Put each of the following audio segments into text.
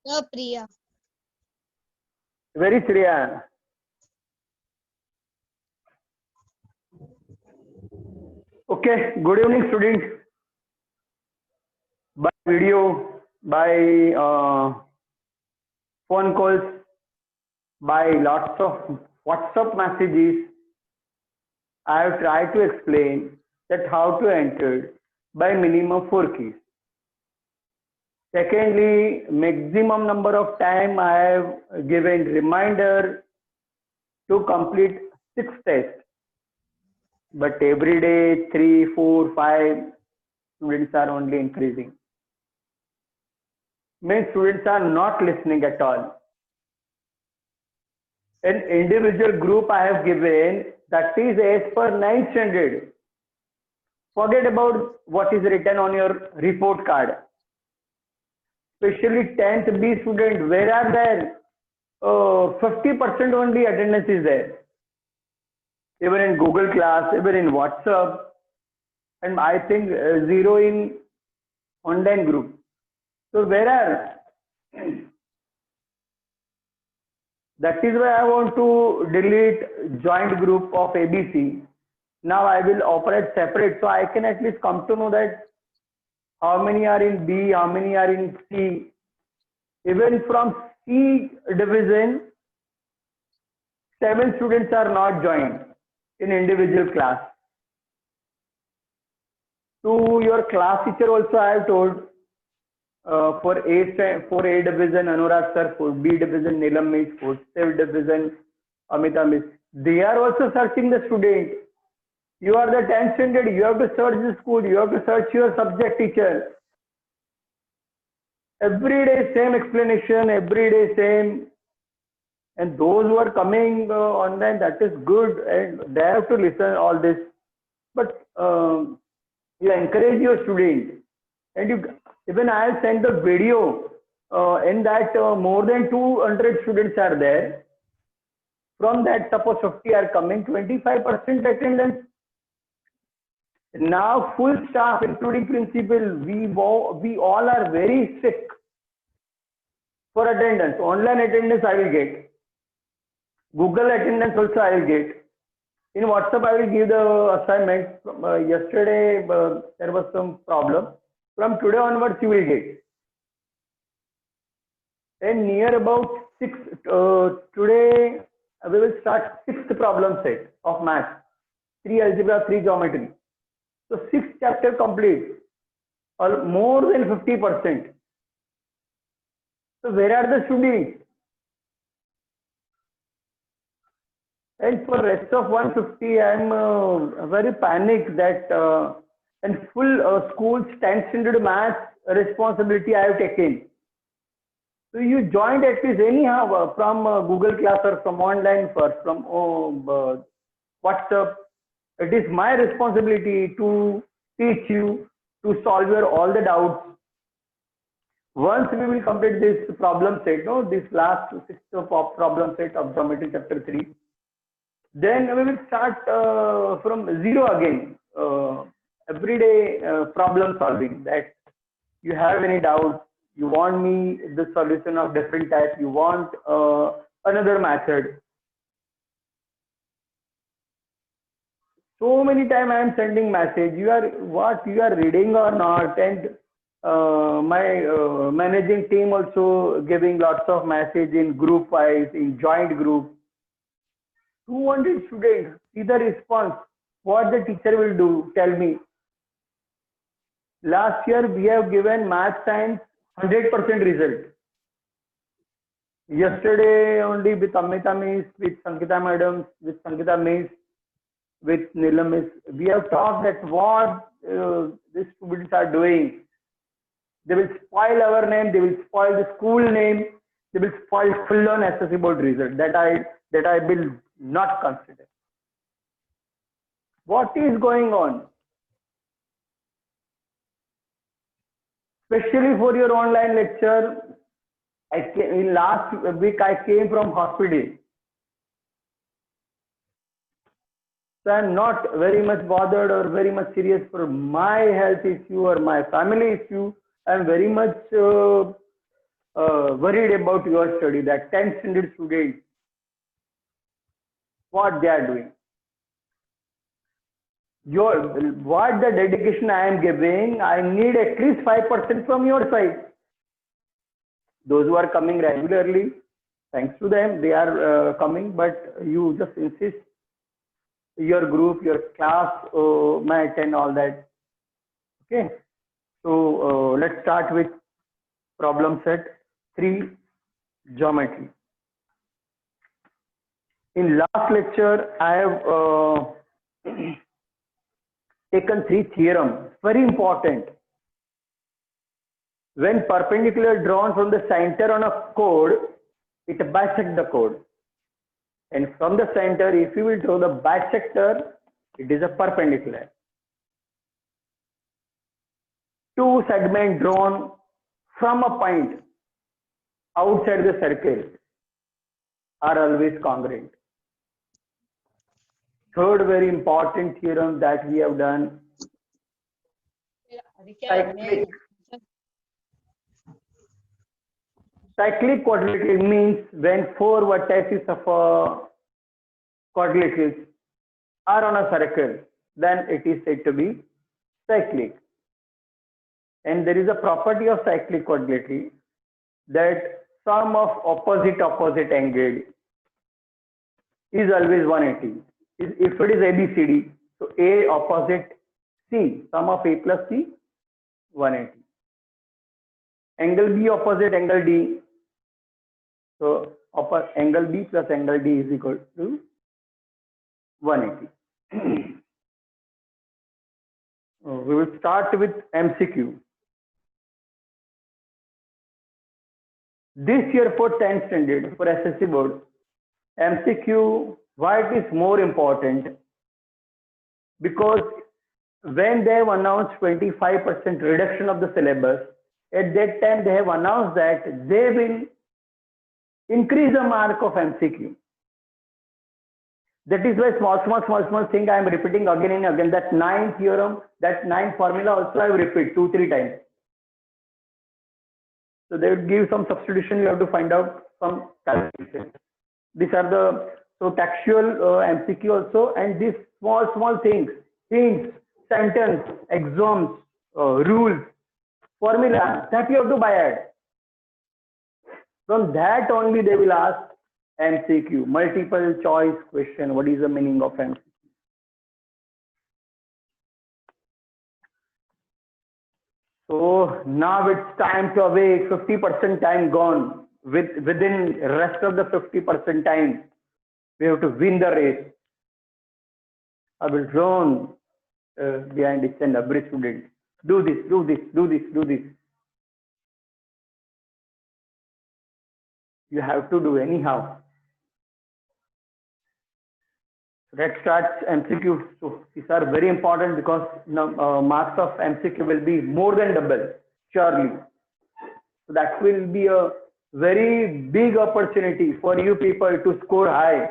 Priya. Very Shreya. Okay, good evening, students. By video, by phone calls, by lots of WhatsApp messages, I have tried to explain that how to enter by minimum 4 keys. Secondly, maximum number of time I have given reminder to complete 6 tests, but every day 3, 4, 5 students are only increasing. Means students are not listening at all. An individual group I have given that is as per 9th standard. Forget about what is written on your report card. Especially 10th B student, where are there? 50% only attendance is there. Even in Google Class, even in WhatsApp, and I think zero in online group. So where are? That is why I want to delete joint group of ABC. Now I will operate separate, so I can at least come to know that how many are in B, how many are in C. Even from C division, 7 students are not joined in individual class. To your class teacher also I have told, for A division Anurag sir, for B division Neelam miss, for C division Amita miss. They are also searching the student. You are the 10th standard, you have to search the school, you have to search your subject teacher. Every day same explanation, every day same. And those who are coming online, that is good, and they have to listen all this. But you encourage your student, and you even I have sent the video in that more than 200 students are there. From that, suppose 50 are coming, 25% attendance. Now full staff, including principal, we all are very sick for attendance. Online attendance I will get. Google attendance also I will get. In WhatsApp I will give the assignment. Yesterday there was some problem. From today onwards you will get. And near about 6, today we will start 6th problem set of math. 3 algebra, 3 geometry. So 6th chapter complete, or more than 50%. So where are the students? And for rest of 150, I am very panicked that and full school's 10th standard math responsibility I have taken. So you joined at least anyhow from Google Class or from online first, from WhatsApp. It is my responsibility to teach you, to solve your all the doubts. Once we will complete this problem set, no, this last 6th problem set of geometry chapter 3, then we will start from zero again. Everyday problem solving. That you have any doubt, you want me the solution of different type, you want another method. So many time I am sending message. You are what you are reading or not, and my managing team also giving lots of message in group wise, in joint group. 200 students, see the response. What the teacher will do? Tell me. Last year we have given math science 100% result. Yesterday only with Amita Miss, with Sankita Madam, with Sankita Miss, with Neelam Miss, we have talked that what these students are doing. They will spoil our name. They will spoil the school name. They will spoil full-on SSC board result. That I will not consider. What is going on? Especially for your online lecture, in last week I came from hospital. So I'm not very much bothered or very much serious for my health issue or my family issue. I'm very much worried about your study, that 10th standard students, what they are doing. What the dedication I am giving, I need at least 5% from your side. Those who are coming regularly, thanks to them, they are coming, but you just insist your group, your class may attend all that. Okay. So let's start with problem set 3, geometry. In last lecture, I have taken 3 theorems, very important. When perpendicular drawn from the center on a chord, it bisects the chord. And from the center, if you will draw the bisector, it is a perpendicular. 2 segments drawn from a point outside the circle are always congruent. Third very important theorem that we have done, cyclic. Cyclic quadrilateral means when 4 vertices of a quadrilateral are on a circle, then it is said to be cyclic. And there is a property of cyclic quadrilateral that sum of opposite angle is always 180. If it is ABCD, so A opposite C, sum of A plus C, 180. Angle B opposite angle D, so angle B plus angle D is equal to 180. We will start with MCQ. This year for 10th standard, for SSC board, MCQ, why it is more important? Because when they have announced 25% reduction of the syllabus, at that time they have announced that they will increase the mark of MCQ. That is why small thing I am repeating again and again. That 9 theorem, that 9 formula also I will repeat 2-3 times. So they will give some substitution, you have to find out some calculation. These are the, so textual MCQ also, and these small things, hints, sentence, axioms, rules, formula, that you have to buy it. From that only they will ask MCQ, multiple choice question. What is the meaning of MCQ? So now it's time to awake. 50% time gone. Within rest of the 50% time, we have to win the race. I will run behind each and every student. Do this, do this, do this, do this. You have to do anyhow. Let's start MCQ. So these are very important because marks of MCQ will be more than double, surely. So that will be a very big opportunity for you people to score high.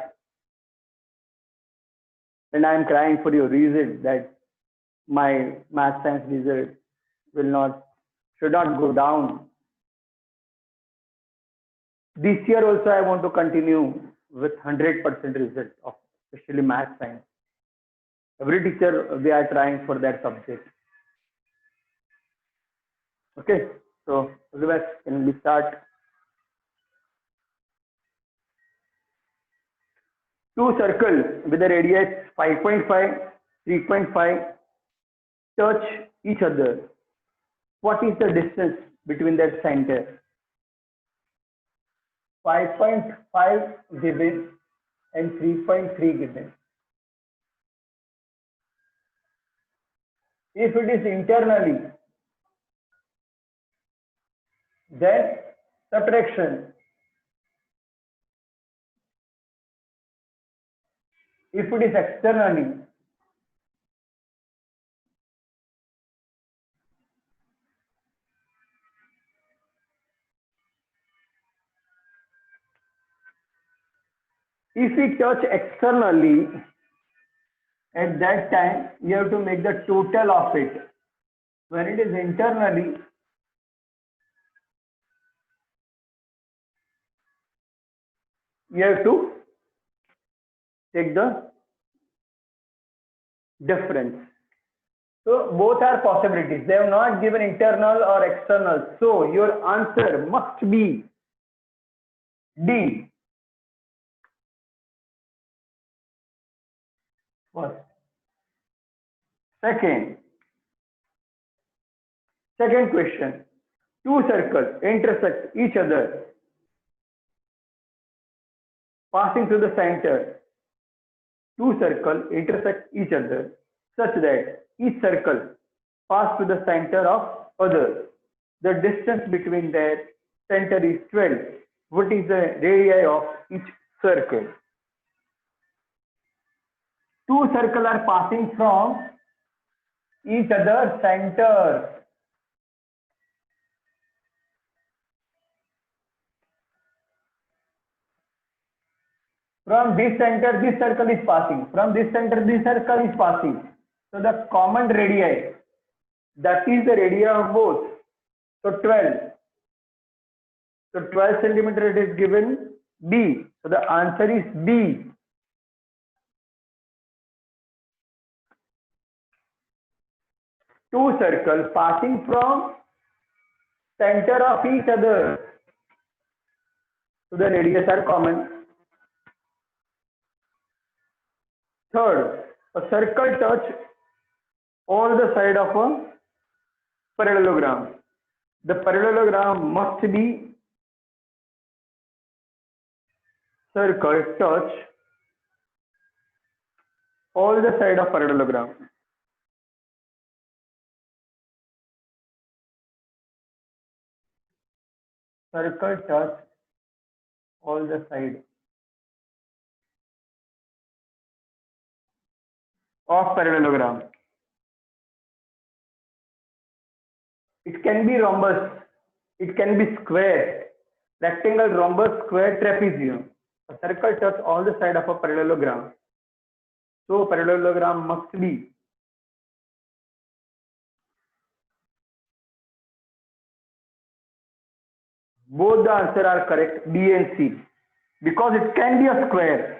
And I am crying for your reason that my math science result should not go down. This year also I want to continue with 100% result of especially math science. Every teacher, we are trying for that subject. Okay, so otherwise can we start? 2 circles with a radius 5.5, 3.5 touch each other. What is the distance between their center? 5.5 given and 3.3 given. If it is internally, then subtraction. If it is externally, if we touch externally, at that time you have to make the total of it. When it is internally, you have to take the difference. So both are possibilities. They have not given internal or external. So your answer must be D. First. Second question. Two circles intersect each other, passing through the center. Two circles intersect each other such that each circle pass to the center of other. The distance between their center is 12. What is the radii of each circle? Two circles are passing from each other's center. From this center, this circle is passing. From this center, this circle is passing. So the common radii, that is the radii of both. So 12. So 12 centimeter it is given B. So the answer is B. Two circles passing from center of each other. So the radius are common. Third, a circle touch all the side of a parallelogram. The parallelogram must be circle touch all the side of parallelogram. Circle touch all the side of parallelogram. It can be rhombus, it can be square, rectangle, rhombus, square, trapezium. A circle touch all the side of a parallelogram. So parallelogram must be both the answer are correct, B and C, because it can be a square.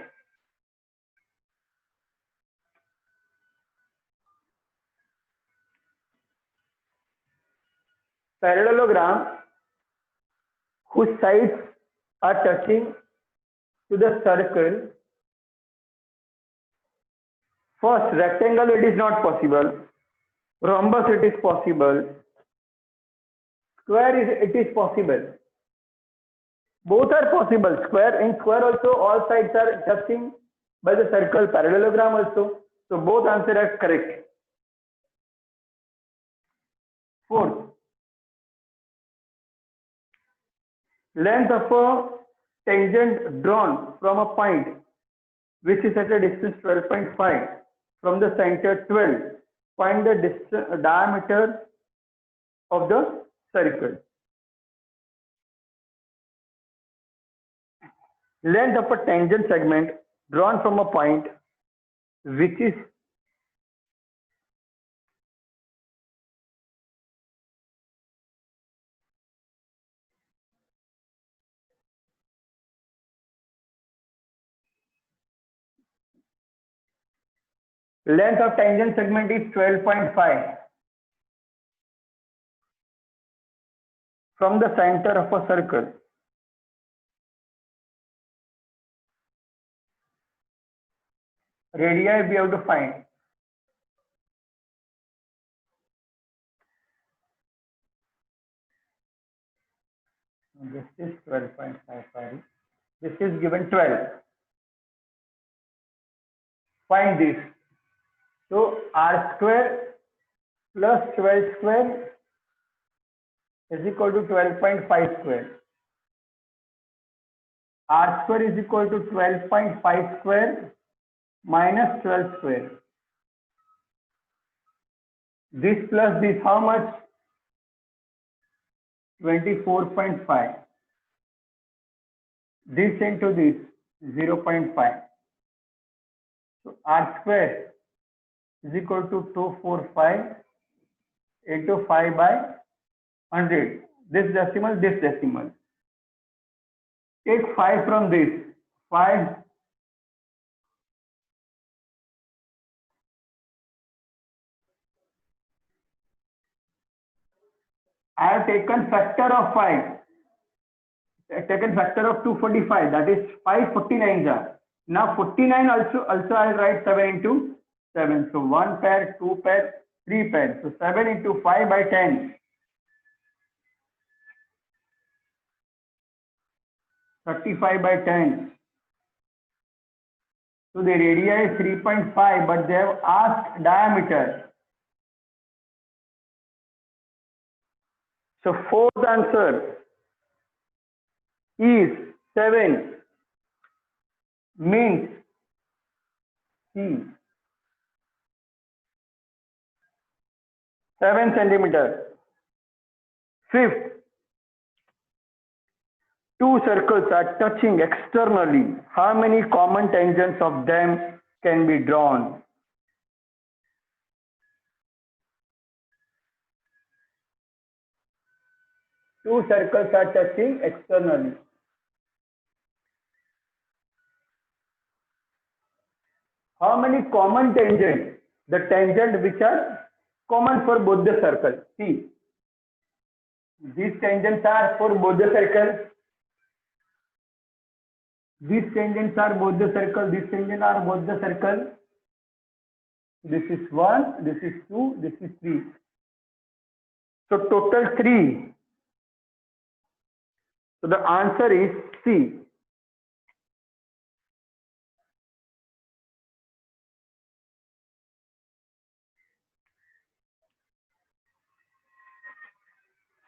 Parallelogram whose sides are touching to the circle. First, rectangle it is not possible. Rhombus it is possible. Square it is possible. Both are possible. Square, in square also all sides are touching by the circle. Parallelogram also. So both answers are correct. Fourth, length of a tangent drawn from a point which is at a distance 12.5 from the center 12. Find the diameter of the circle. Length of a tangent segment drawn from a point which is length of tangent segment is 12.5 from the center of a circle. Radii we have to find. This is 12.5. This is given 12. Find this. So r square plus 12 square is equal to 12.5 square. R square is equal to 12.5 square minus 12 square. This plus this, how much? 24.5. This into this, 0.5. So r square is equal to 245 into 5 by 100. This decimal, this decimal. Take 5 from this. 5. I have taken factor of 5. I have taken factor of 245. That is 549. Now 49 also I'll write 7 into 7. So 1 pair, 2 pair, 3 pairs. So 7 into 5 by 10. 35 by 10. So the radii is 3.5, but they have asked diameter. So fourth answer is 7, means C. 7 centimeter. Fifth, two circles are touching externally. How many common tangents of them can be drawn? Two circles are touching externally. How many common tangents? The tangent which are common for both the circles. See, these tangents are for both the circles. These tangents are both the circle. These tangents are both the circle. This is 1, this is 2, this is 3. So total 3. So the answer is C.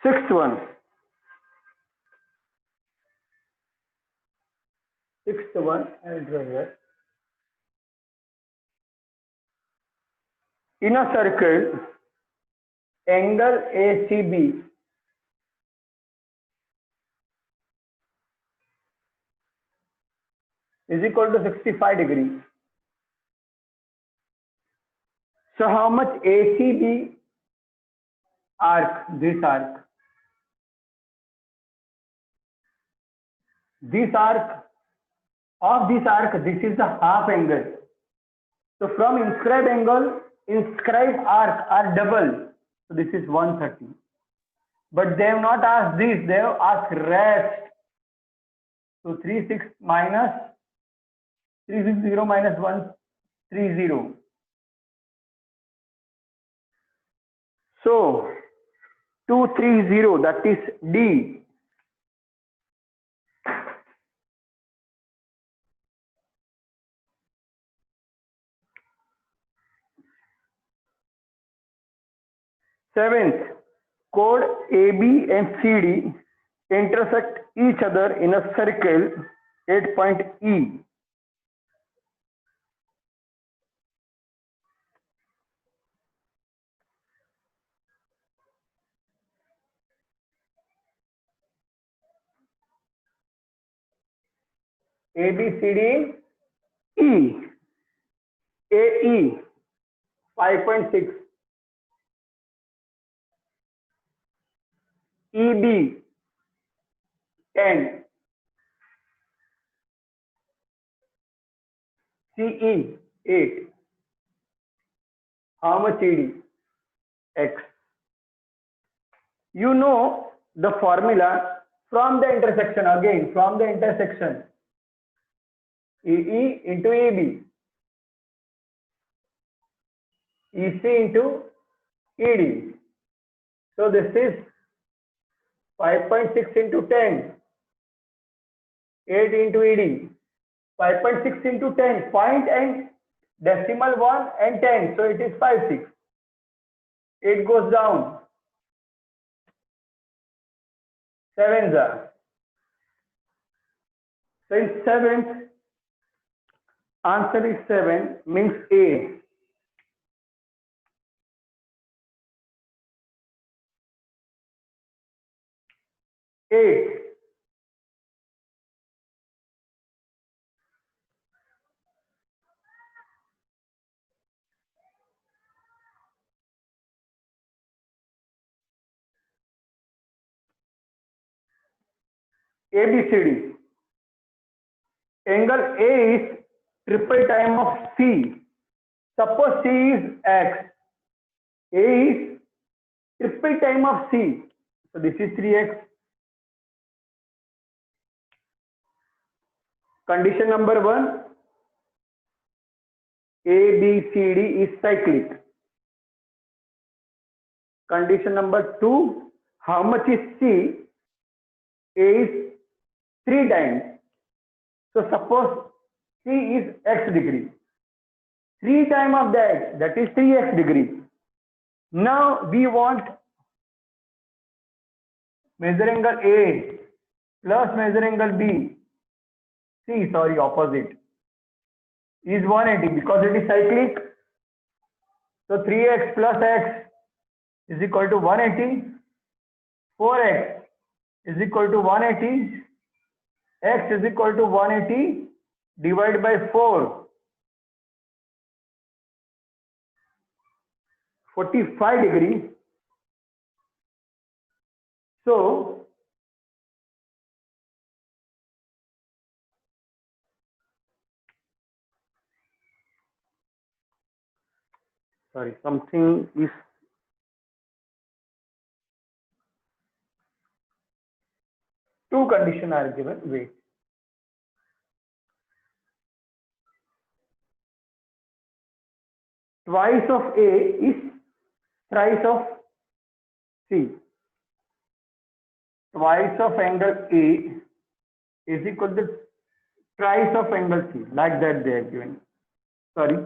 Sixth one. Sixth one, I will draw here. In a circle, angle ACB is equal to 65 degrees. So how much ACB arc, this arc? This arc, of this arc, this is the half angle. So from inscribed angle, inscribed arc are double. So this is 130. But they have not asked this, they have asked rest. So 36 minus 360 minus 130. So 230, that is D. Seventh, chord AB and CD intersect each other in a circle 8 point E. ABCD E. AE 5.6. EB 10. CE 8. How much ED? X. You know the formula from the intersection, again from the intersection. EE into EB. EC into ED. So this is 5.6 into 10. 8 into ED. 5.6 into 10. Point and decimal 1 and 10. So it is 5.6. It goes down. 7s are. So in 7th, answer is 7, means A. 8. ABCD. Angle A is triple time of C. Suppose C is X. A is triple time of C. So this is 3x. Condition number 1. A, B, C, D is cyclic. Condition number 2. How much is C? A is 3 times. So suppose C is x degree. 3 times of that is 3x degree. Now we want measure angle A plus measure angle B. C, sorry, opposite, is 180 because it is cyclic. So 3x plus x is equal to 180. 4x is equal to 180. X is equal to 180 divided by 4. 45 degree. So sorry, something is two conditions are given. Wait. Twice of A is thrice of C. Twice of angle A is equal to thrice of angle C. Like that they are given. Sorry.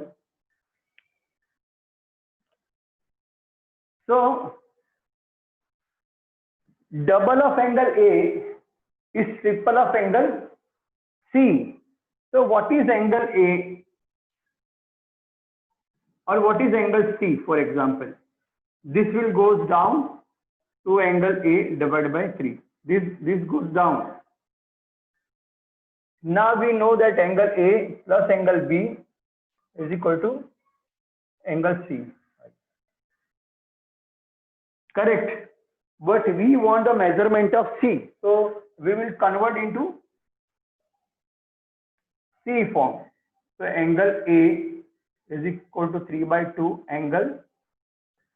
So double of angle A is triple of angle C. So what is angle A or what is angle C, for example? This will goes down to angle A divided by 3. This goes down. Now we know that angle A plus angle B is equal to angle C. Correct. But we want the measurement of C. So we will convert into C form. So angle A is equal to 3 by 2 angle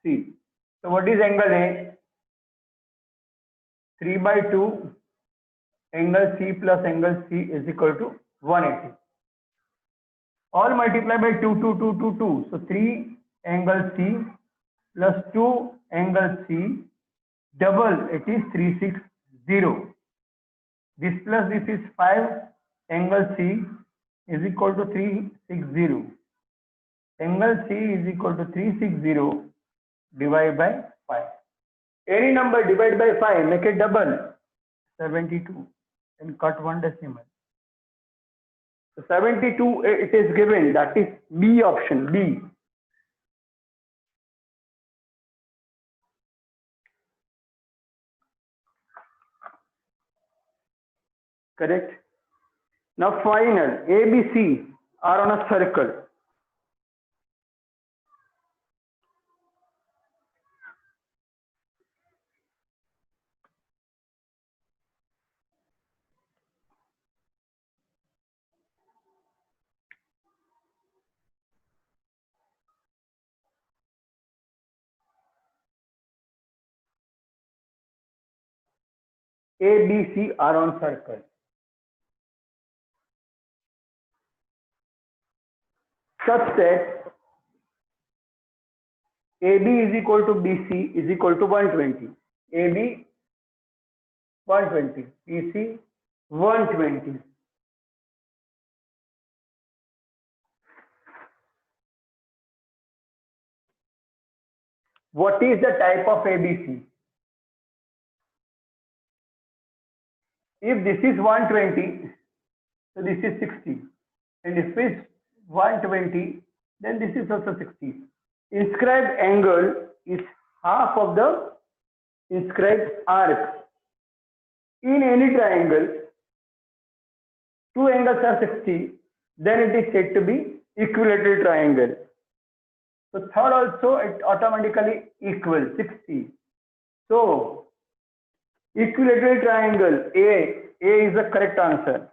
C. So what is angle A? 3 by 2 angle C plus angle C is equal to 180. All multiply by 2, 2, 2, 2, 2. So 3 angle C plus 2 angle C, double, it is 360. This plus this is 5 angle C is equal to 360. Angle C is equal to 360 divided by 5. Any number divided by 5, make it double. 72 and cut one decimal. So 72 it is given, that is B option, B. Correct. Now final, A, B, C are on a circle. A, B, C are on circle. Such that AB is equal to BC is equal to 120. AB 120, BC 120. What is the type of ABC? If this is 120, so this is 60. And if it's 120, then this is also 60. Inscribed angle is half of the inscribed arc. In any triangle, two angles are 60, then it is said to be equilateral triangle. So third also it automatically equals 60. So equilateral triangle A is the correct answer.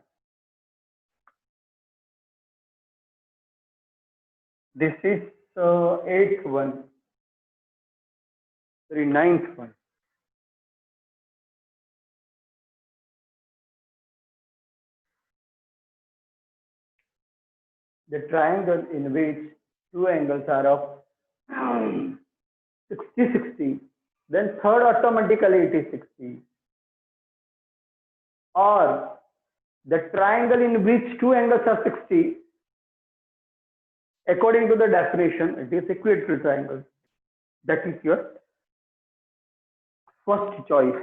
This is eighth one. Sorry, ninth one. The triangle in which two angles are of 60-60, then third automatically it is 60. Or the triangle in which two angles are 60, according to the definition, it is equilateral triangle. That is your first choice.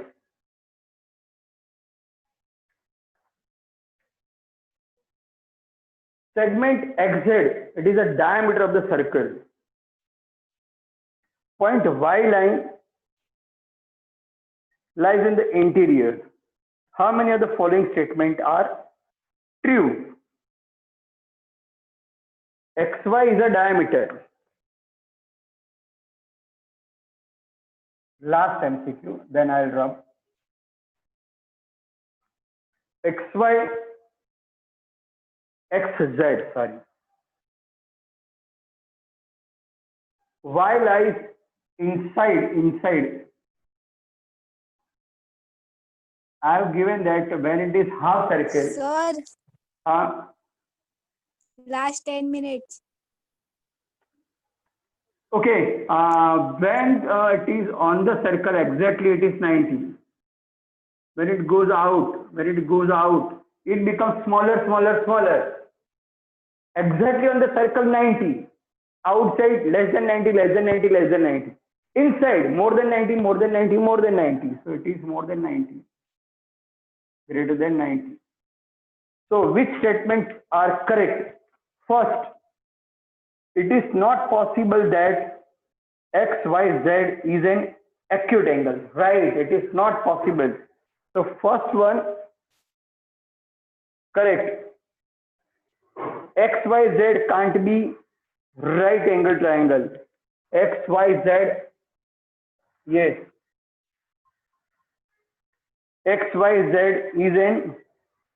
Segment XZ, it is the diameter of the circle. Point Y line lies in the interior. How many of the following statements are true? XY is a diameter. Last MCQ, then I'll drop. XY, XZ, sorry. Y lies inside. I have given that when it is half circle. Sir, last 10 minutes. Okay, when it is on the circle exactly it is 90. When it goes out, it becomes smaller. Exactly on the circle 90. Outside less than 90. Inside more than 90. So it is more than 90. Greater than 90. So which statements are correct? First, it is not possible that XYZ is an acute angle. Right, it is not possible. So first one, correct. XYZ can't be right angle triangle. XYZ, yes. XYZ is an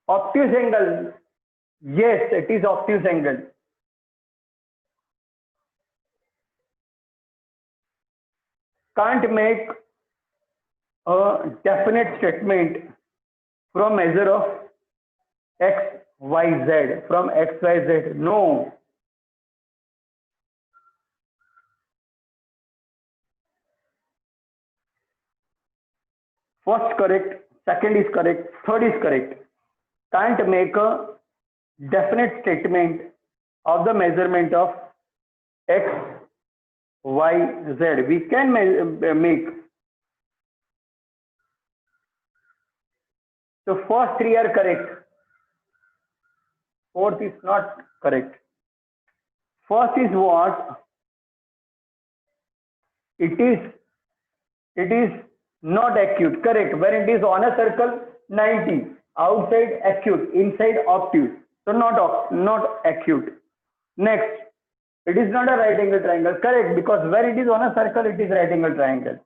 obtuse angle. Yes, it is obtuse angle. Can't make a definite statement from measure of XYZ. From XYZ, no. First correct, second is correct, third is correct. Can't make a definite statement of the measurement of X, Y, Z. We can make. So first three are correct. Fourth is not correct. First is what? It is not acute. Correct. When it is on a circle, 90. Outside acute, inside obtuse. So not acute. Next, it is not a right angle triangle. Correct, because when it is on a circle, it is right angle triangle.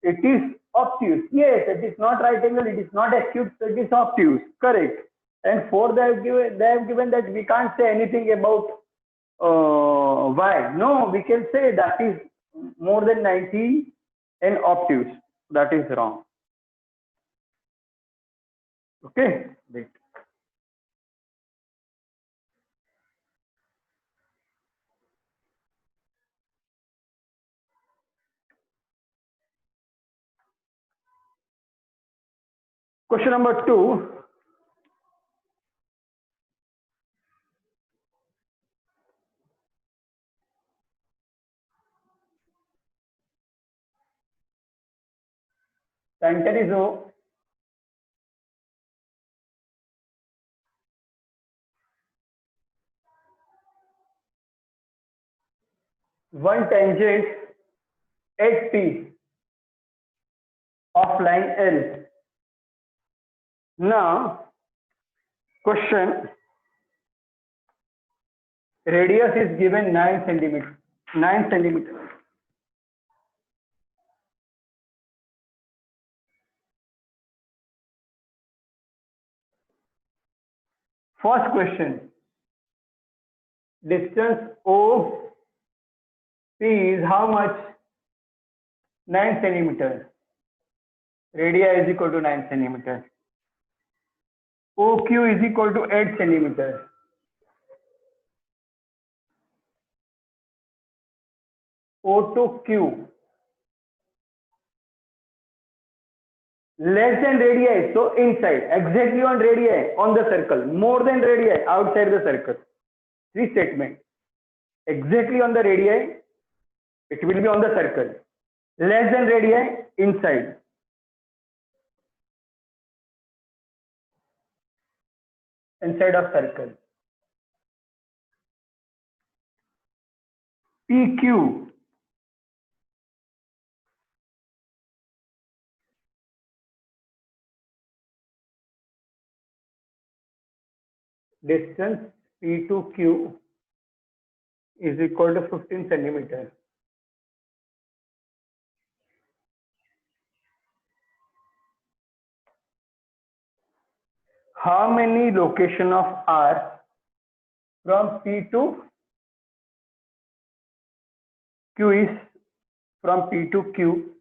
It is obtuse. Yes, it is not right angle, it is not acute, so it is obtuse. Correct. And fourth, they have given that we can't say anything about Y. No, we can say that is more than 90 and obtuse. That is wrong. Okay, wait. Question number 2. Center is O. One tangent at P of line L. Now, question, radius is given 9 centimeters. 9 centimeters. First question, distance OP is how much? 9 centimeters. Radii is equal to 9 centimeters. OQ is equal to 8 centimeters. O to Q less than radii, so inside, exactly on radii, on the circle, more than radii, outside the circle. Three statements. Exactly on the radii, it will be on the circle. Less than radii, inside. Inside of circle. PQ distance P to Q is equal to 15 centimeters. How many location of R from P to Q is from P to Q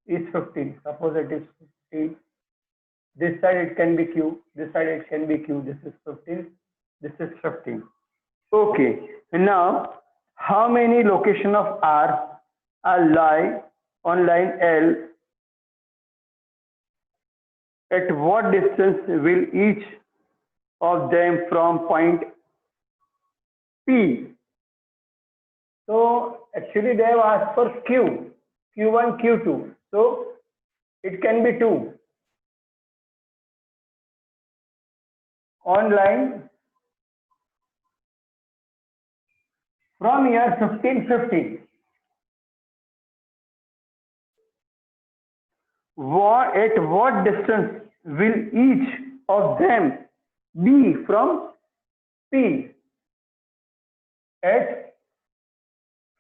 is 15. Suppose it is 15. This side it can be Q. This side it can be Q. This is 15. This is 15. Okay. Now, how many location of R are lie on line L? At what distance will each of them from point P? So actually they have asked for Q, Q1, Q2. So it can be 2. On line from here 15, 15. At what distance will each of them be from P? At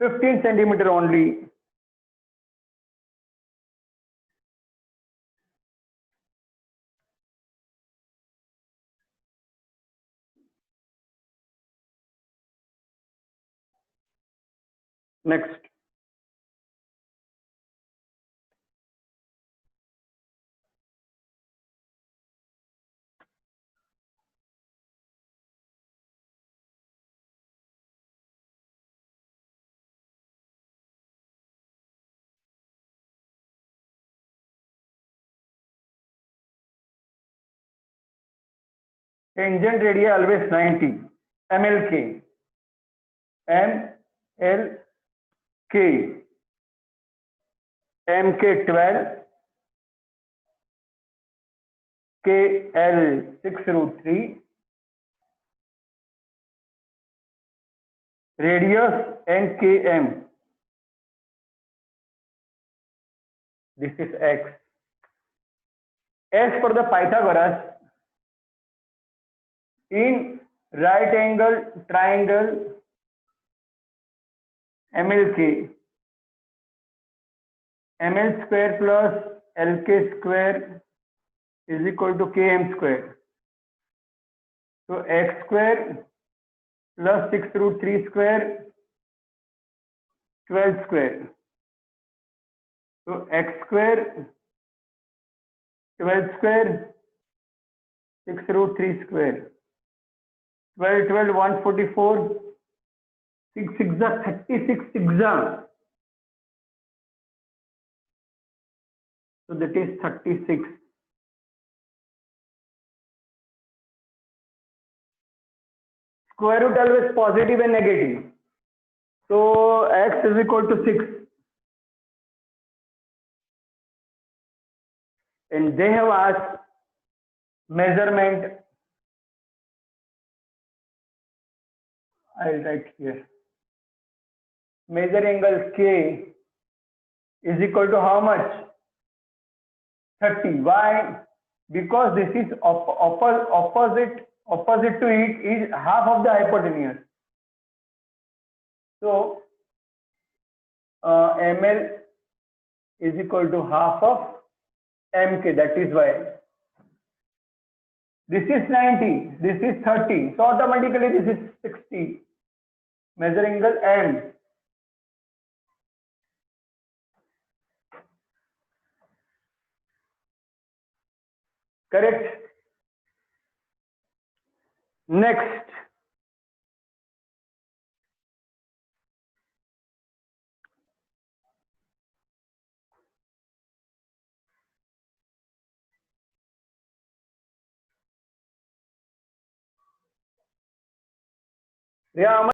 15 centimeter only. Next. Tangent radii always 90. MLK. MLK. MK 12. KL 6√3. Radius and KM. This is X. As per the Pythagoras, in right angle triangle MLK, ML square plus LK square is equal to KM square. So X square plus 6√3 square, 12 square. So X square, 12 square, 6√3 square. 12, 12, 144, 6 6 36 exam. So that is 36. Square root always positive and negative. So X is equal to 6. And they have asked measurement. I'll write here. Measure angle K is equal to how much? 30. Why? Because this is opposite to it is half of the hypotenuse. So ML is equal to half of MK. That is why. This is 90. This is 30. So automatically this is 60. measure angle M. Correct. Next, yeah,